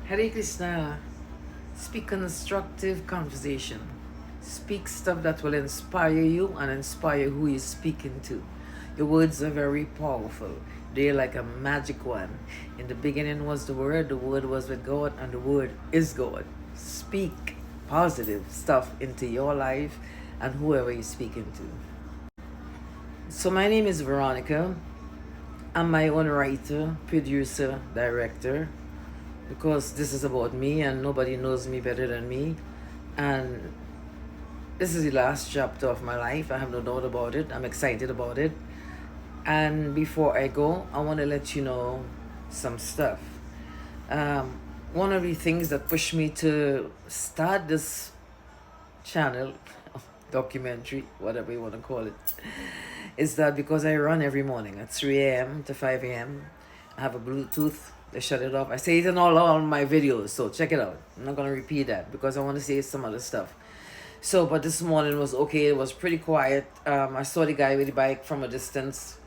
Hare Krishna. Speak constructive conversation. Speak stuff that will inspire you and inspire who you're speaking to. Your words are very powerful. They're like a magic one. In the beginning was the Word was with God, and the Word is God. Speak positive stuff into your life and whoever you're speaking to. So, my name is Veronica. I'm my own writer, producer, director, because this is about me and nobody knows me better than me. And this is the last chapter of my life. I have no doubt about it. I'm excited about it. And before I go, I want to let you know some stuff. One of the things that pushed me to start this channel, documentary, whatever you want to call it, is that because I run every morning at 3 a.m. to 5 a.m. I have a Bluetooth. They shut it off. I say it in all my videos, so check it out. I'm not going to repeat that because I want to say some other stuff. So, but this morning was okay. It was pretty quiet. I saw the guy with the bike from a distance.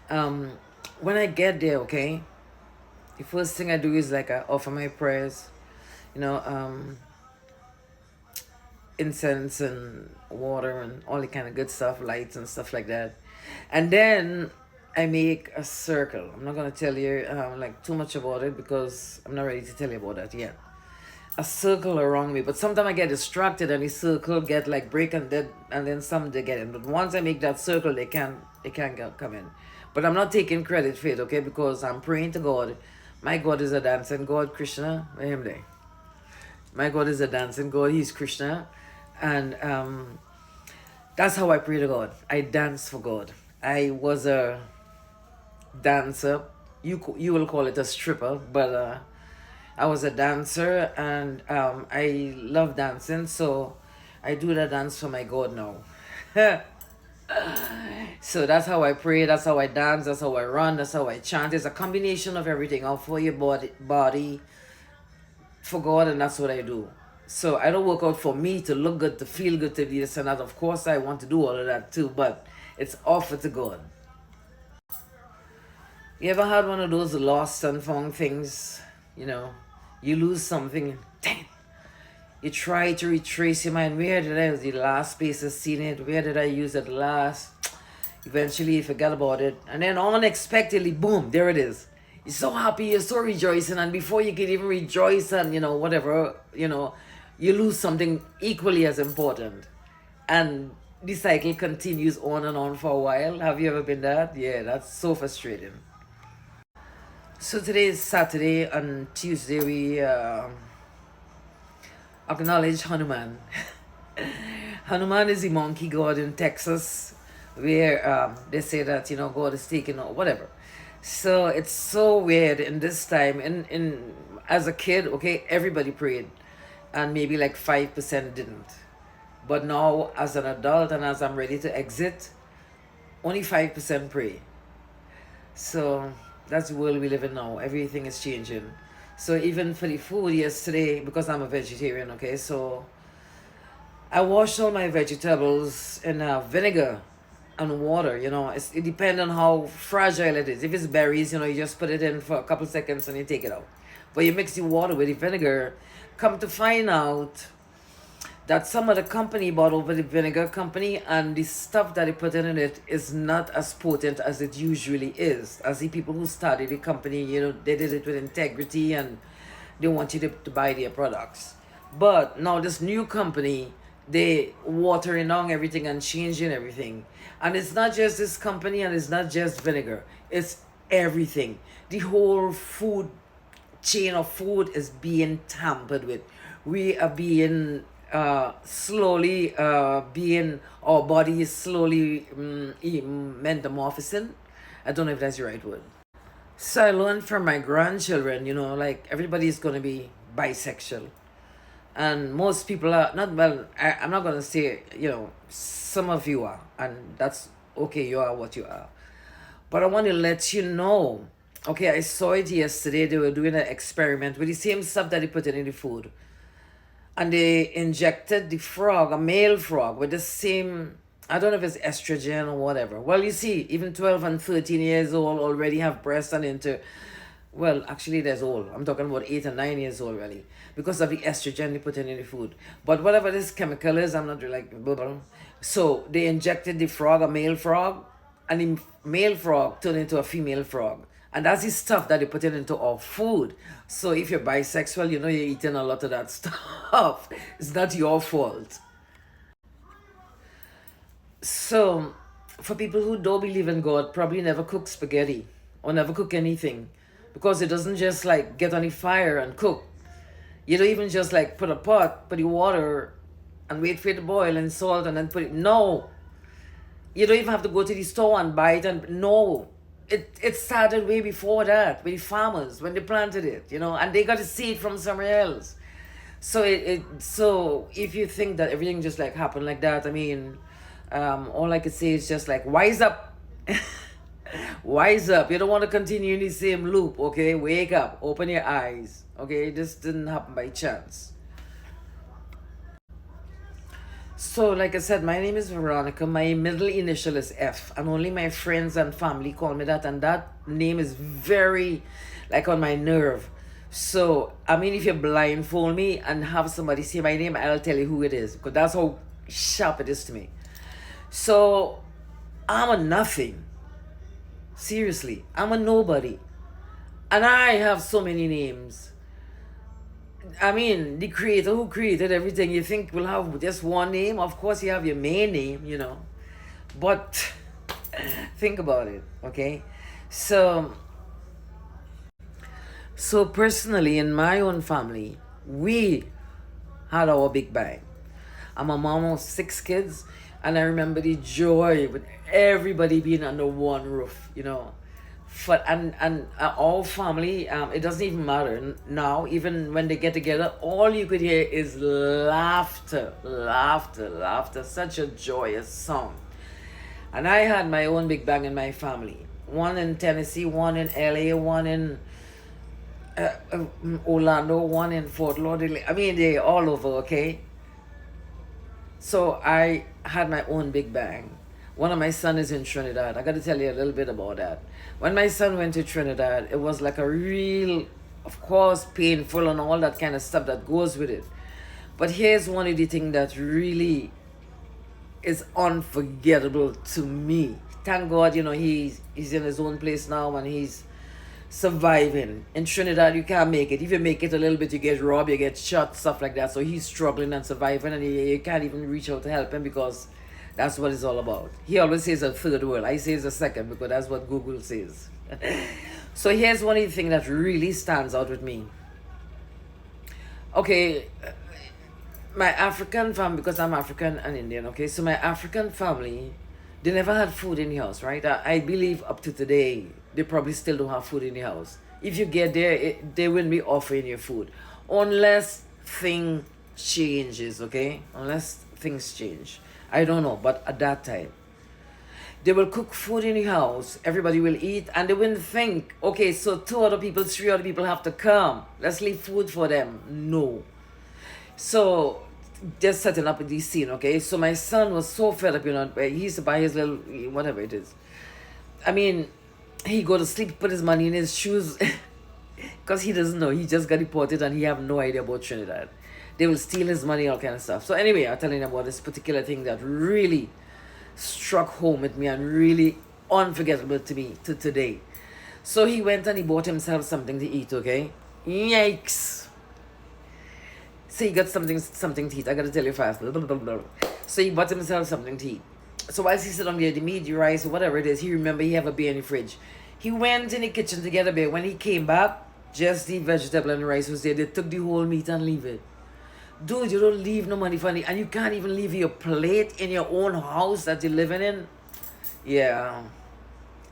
When I get there, okay, the first thing I do is like I offer my prayers, incense and water and all the kind of good stuff, lights and stuff like that. And then I make a circle. I'm not going to tell you like too much about it because I'm not ready to tell you about that yet. A circle around me, but sometimes I get distracted and the circle get like break and dead, and then some they get in. But once I make that circle, they can't come in. But I'm not taking credit for it, okay? Because I'm praying to God. My God is a dancing God, Krishna. Where him there? My God is a dancing God. He's Krishna, and that's how I pray to God. I dance for God. I was a dancer. You will call it a stripper, but I was a dancer, and I love dancing, so I do the dance for my God now. So that's how I pray, that's how I dance, that's how I run, that's how I chant. It's a combination of everything, all for your body, for God, and that's what I do. So I don't work out for me to look good, to feel good, to be this and that. Of course, I want to do all of that too, but it's offered to God. You ever had one of those lost and found things? You lose something, dang it. You try to retrace your mind. Where did I, the last place I seen it? Where did I use it last? Eventually you forget about it. And then unexpectedly, boom, there it is. You're so happy, you're so rejoicing. And before you can even rejoice and, whatever, you lose something equally as important. And the cycle continues on and on for a while. Have you ever been that? Yeah, that's so frustrating. So today is Saturday. On Tuesday we acknowledge Hanuman. Hanuman is the monkey god in Texas, where they say that God is taking or whatever. So it's so weird in this time. In as a kid, okay, everybody prayed, and maybe like 5% didn't. But now, as an adult and as I'm ready to exit, only 5% pray. So that's the world we live in now. Everything is changing. So even for the food yesterday, because I'm a vegetarian, okay, so I washed all my vegetables in vinegar and water. It depends on how fragile it is. If it's berries, you just put it in for a couple seconds and you take it out. But you mix the water with the vinegar. Come to find out that some of the company bought over the vinegar company, and the stuff that they put in it is not as potent as it usually is. As the people who started the company, they did it with integrity and they want you to buy their products. But now this new company, they watering down everything and changing everything. And it's not just this company, and it's not just vinegar. It's everything. The whole food chain of food is being tampered with. We are being slowly our body is slowly metamorphosing. I don't know if that's the right word. So I learned from my grandchildren, like everybody's going to be bisexual. And most people are not, well, I'm not going to say, some of you are, and that's okay, you are what you are. But I want to let you know, okay, I saw it yesterday. They were doing an experiment with the same stuff that they put in the food. And they injected the frog, a male frog, with the same, I don't know if it's estrogen or whatever. Well, you see, even 12 and 13 years old already have breasts and into Well, actually, there's old. I'm talking about 8 and 9 years old, really, because of the estrogen they put in the food. But whatever this chemical is, I'm not really like blah, blah. So they injected the frog, a male frog, and the male frog turned into a female frog. And that's the stuff that they put in into our food. So if you're bisexual, you know you're eating a lot of that stuff. It's not your fault. So, for people who don't believe in God, probably never cook spaghetti or never cook anything because it doesn't just like get on the fire and cook. You don't even just like put a pot, put the water, and wait for it to boil and salt and then put it. No, you don't even have to go to the store and buy it. And no, it started way before that with the farmers when they planted it, and they got to see it from somewhere else. So so if you think that everything just like happened like that, I mean, all I could say is just like wise up. Wise up. You don't want to continue in the same loop, okay? Wake up, open your eyes, okay? This didn't happen by chance. So, like I said, my name is Veronica. My middle initial is F, and only my friends and family call me that, and that name is very, like, on my nerve. So, I mean, if you blindfold me and have somebody say my name, I'll tell you who it is, because that's how sharp it is to me. So, I'm a nothing. Seriously, I'm a nobody. And I have so many names. I mean, the creator who created everything, you think will have just one name? Of course, you have your main name. But think about it, okay? So, personally, in my own family, we had our big bang. I'm a mom of 6 kids, and I remember the joy with everybody being under one roof. And our family, it doesn't even matter now. Even when they get together, all you could hear is laughter, laughter, laughter. Such a joyous song. And I had my own big bang in my family. One in Tennessee, one in LA, one in Orlando, one in Fort Lauderdale. I mean, they're all over, okay? So I had my own big bang. One of my sons is in Trinidad. I got to tell you a little bit about that. When my son went to Trinidad, it was like a real, of course, painful and all that kind of stuff that goes with it. But here's one of the things that really is unforgettable to me. Thank God, he's in his own place now and he's surviving. In Trinidad, you can't make it. If you make it a little bit, you get robbed, you get shot, stuff like that. So he's struggling and surviving, and you can't even reach out to help him because that's what it's all about. He always says a third world. I say it's a second because that's what Google says. So here's one of the things that really stands out with me. Okay, my African family, because I'm African and Indian, okay? So my African family, they never had food in the house, right? I believe up to today, they probably still don't have food in the house. If you get there, they wouldn't be offering you food. Unless things changes, okay? Unless things change. I don't know, but at that time, they will cook food in the house, everybody will eat, and they wouldn't think, okay, so 3 other people have to come. Let's leave food for them. No. So, just setting up this scene, okay? So my son was so fed up, he used to buy his little, whatever it is. I mean, he go to sleep, put his money in his shoes, because he doesn't know. He just got deported and he have no idea about Trinidad. They will steal his money, all kind of stuff. So anyway, I'm telling you about this particular thing that really struck home with me and really unforgettable to me to today. So he went and he bought himself something to eat, okay? Yikes. So he got something to eat. I gotta tell you fast. So he bought himself something to eat. So while he sit on there, the meat, the rice, or whatever it is, he remember he have a beer in the fridge. He went in the kitchen to get a beer. When he came back, just the vegetable and the rice was there. They took the whole meat and leave it. Dude, you don't leave no money for any, and you can't even leave your plate in your own house that you're living in. Yeah,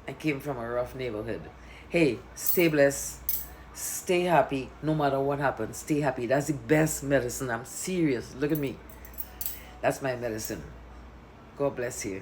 I came from a rough neighborhood. Hey, stay blessed, stay happy, no matter what happens. Stay happy. That's the best medicine. I'm serious. Look at me. That's my medicine. God bless you.